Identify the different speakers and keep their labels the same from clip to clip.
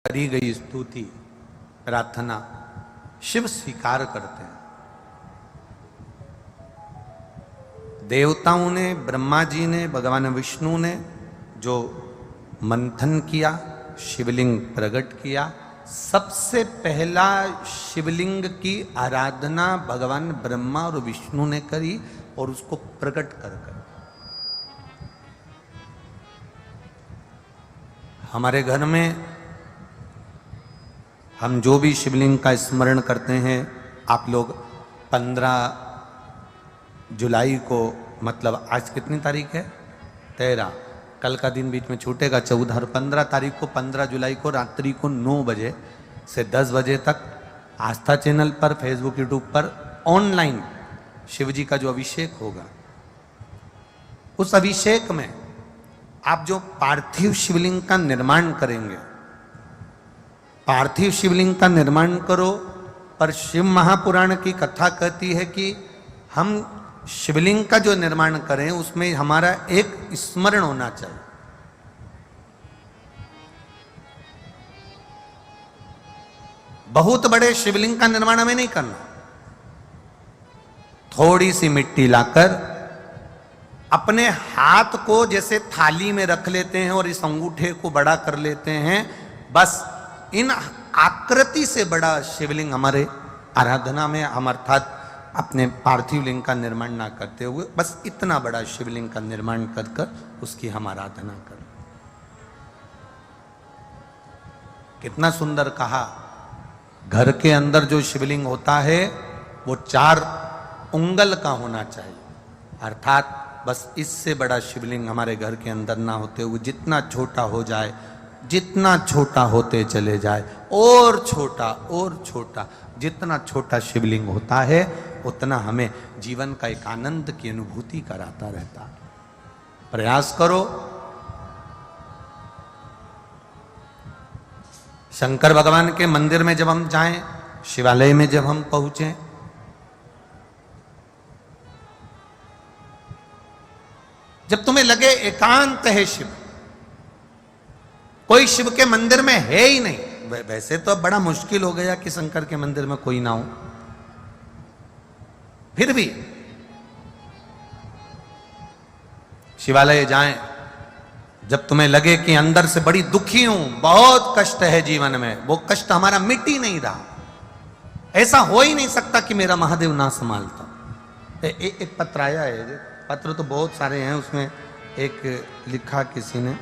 Speaker 1: करी गई स्तुति प्रार्थना शिव स्वीकार करते हैं। देवताओं ने, ब्रह्मा जी ने, भगवान विष्णु ने जो मंथन किया, शिवलिंग प्रकट किया, सबसे पहला शिवलिंग की आराधना भगवान ब्रह्मा और विष्णु ने करी और उसको प्रकट कर हमारे घर में हम जो भी शिवलिंग का स्मरण करते हैं, आप लोग 15 जुलाई को, मतलब आज कितनी तारीख है? 13, कल का दिन बीच में छूटेगा 14 और 15 तारीख को, 15 जुलाई को रात्रि को 9 बजे से 10 बजे तक आस्था चैनल पर, फेसबुक, यूट्यूब पर ऑनलाइन शिव जी का जो अभिषेक होगा, उस अभिषेक में आप जो पार्थिव शिवलिंग का निर्माण करेंगे, पार्थिव शिवलिंग का निर्माण करो। पर शिव महापुराण की कथा कहती है कि हम शिवलिंग का जो निर्माण करें उसमें हमारा एक स्मरण होना चाहिए। बहुत बड़े शिवलिंग का निर्माण हमें नहीं करना। थोड़ी सी मिट्टी लाकर अपने हाथ को जैसे थाली में रख लेते हैं और इस अंगूठे को बड़ा कर लेते हैं, बस इन आकृति से बड़ा शिवलिंग हमारे आराधना में, हम अर्थात अपने पार्थिव लिंग का निर्माण ना करते हुए बस इतना बड़ा शिवलिंग का निर्माण कर कर उसकी हम आराधना करें। कितना सुंदर कहा। घर के अंदर जो शिवलिंग होता है वो 4 उंगल का होना चाहिए, अर्थात बस इससे बड़ा शिवलिंग हमारे घर के अंदर ना होते हुए जितना छोटा हो जाए, जितना छोटा होते चले जाए, और छोटा, जितना छोटा शिवलिंग होता है उतना हमें जीवन का एक आनंद की अनुभूति कराता रहता। प्रयास करो। शंकर भगवान के मंदिर में जब हम जाएं, शिवालय में जब हम पहुंचे, जब तुम्हें लगे एकांत है शिव, कोई शिव के मंदिर में है ही नहीं, वैसे तो अब बड़ा मुश्किल हो गया कि शंकर के मंदिर में कोई ना हो, फिर भी शिवालय जाएं, जब तुम्हें लगे कि अंदर से बड़ी दुखी हूं, बहुत कष्ट है जीवन में, वो कष्ट हमारा मिट ही नहीं रहा, ऐसा हो ही नहीं सकता कि मेरा महादेव ना संभालता। एक पत्र आया है, पत्र तो बहुत सारे हैं, उसमें एक लिखा किसी ने,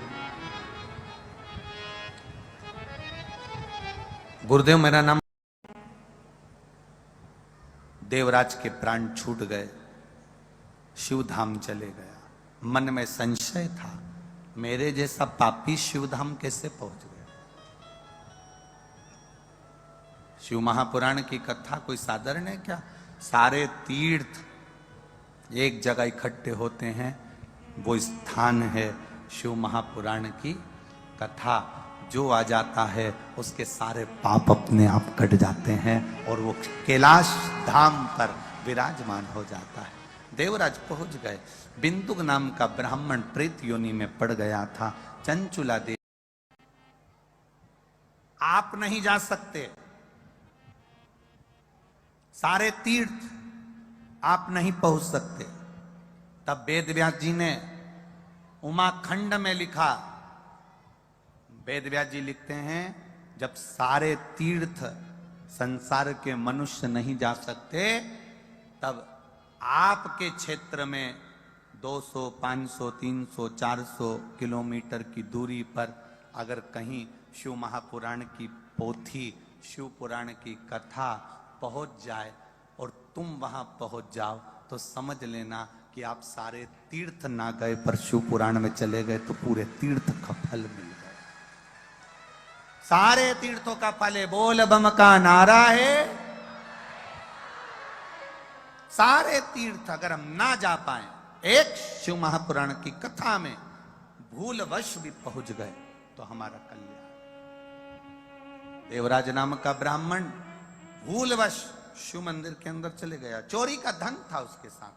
Speaker 1: गुरुदेव मेरा नाम, देवराज के प्राण छूट गए, शिवधाम चले गया, मन में संशय था, मेरे जैसा पापी शिवधाम कैसे पहुंच गया। शिव महापुराण की कथा कोई साधारण है क्या? सारे तीर्थ एक जगह इकट्ठे होते हैं, वो स्थान है शिव महापुराण की कथा। जो आ जाता है उसके सारे पाप अपने आप कट जाते हैं और वो कैलाश धाम पर विराजमान हो जाता है। देवराज पहुंच गए। बिंदुक नाम का ब्राह्मण प्रेत योनि में पड़ गया था। चंचुला देवी, आप नहीं जा सकते, सारे तीर्थ आप नहीं पहुंच सकते। तब वेदव्यास जी ने उमाखंड में लिखा, वेदव्यास जी लिखते हैं, जब सारे तीर्थ संसार के मनुष्य नहीं जा सकते, तब आपके क्षेत्र में 200, 500, 300, 400 किलोमीटर की दूरी पर अगर कहीं शिव महापुराण की पोथी, शिव पुराण की कथा पहुंच जाए और तुम वहां पहुंच जाओ, तो समझ लेना कि आप सारे तीर्थ ना गए पर शिव पुराण में चले गए, तो पूरे तीर्थ का फल मिल गया। सारे तीर्थों का फल है, बोल बम का नारा है। सारे तीर्थ अगर हम ना जा पाए, एक शिव महापुराण की कथा में भूलवश भी पहुंच गए, तो हमारा कल्याण। देवराज नाम का ब्राह्मण भूलवश शिव मंदिर के अंदर चले गया, चोरी का धन था उसके साथ,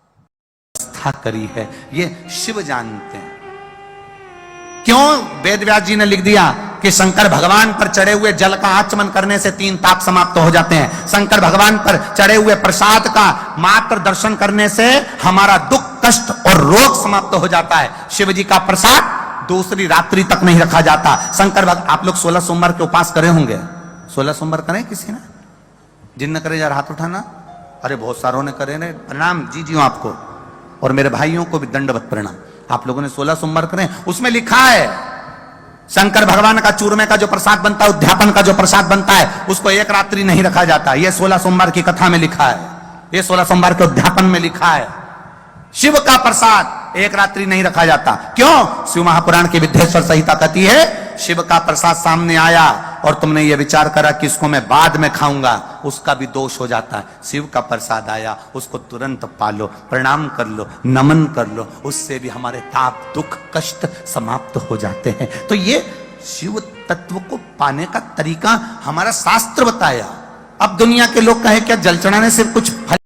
Speaker 1: व्यवस्था करी है, ये शिव जानते हैं। क्यों वेदव्यास जी ने लिख दिया कि शंकर भगवान पर चढ़े हुए जल का आचमन करने से 3 ताप समाप्त हो जाते हैं। शंकर भगवान पर चढ़े हुए प्रसाद का मात्र दर्शन करने से हमारा दुख, कष्ट और रोग समाप्त हो जाता है। शिव जी का प्रसाद दूसरी रात्रि तक नहीं रखा जाता। शंकर भगवान, आप लोग 16 सोमवार के उपास करे होंगे? 16 सोमवार करें किसी ने? जिन न करे जरा हाथ उठाना। अरे बहुत सारों ने करे ने, प्रणाम जी आपको, और मेरे भाइयों को भी दंडवत प्रणाम। आप लोगों ने 16 सोमवार करें। उसमें लिखा है शंकर भगवान का चूरमे का जो प्रसाद बनता है, उद्यापन का जो प्रसाद बनता है, उसको 1 रात्रि नहीं रखा जाता। यह 16 सोमवार की कथा में लिखा है, यह 16 सोमवार के उद्यापन में लिखा है। शिव का प्रसाद 1 रात्रि नहीं रखा जाता। क्यों? शिव महापुराण की विद्येश्वर संहिता कहती है, शिव का प्रसाद सामने आया और तुमने ये विचार करा कि इसको मैं बाद में खाऊंगा, उसका भी दोष हो जाता है। शिव का प्रसाद आया, उसको तुरंत पालो, प्रणाम कर लो, नमन कर लो, उससे भी हमारे ताप, दुख, कष्ट समाप्त हो जाते हैं। तो ये शिव तत्व को पाने का तरीका हमारा शास्त्र बताया। अब दुनिया के लोग कहे क्या जल चढ़ाने से कुछ फल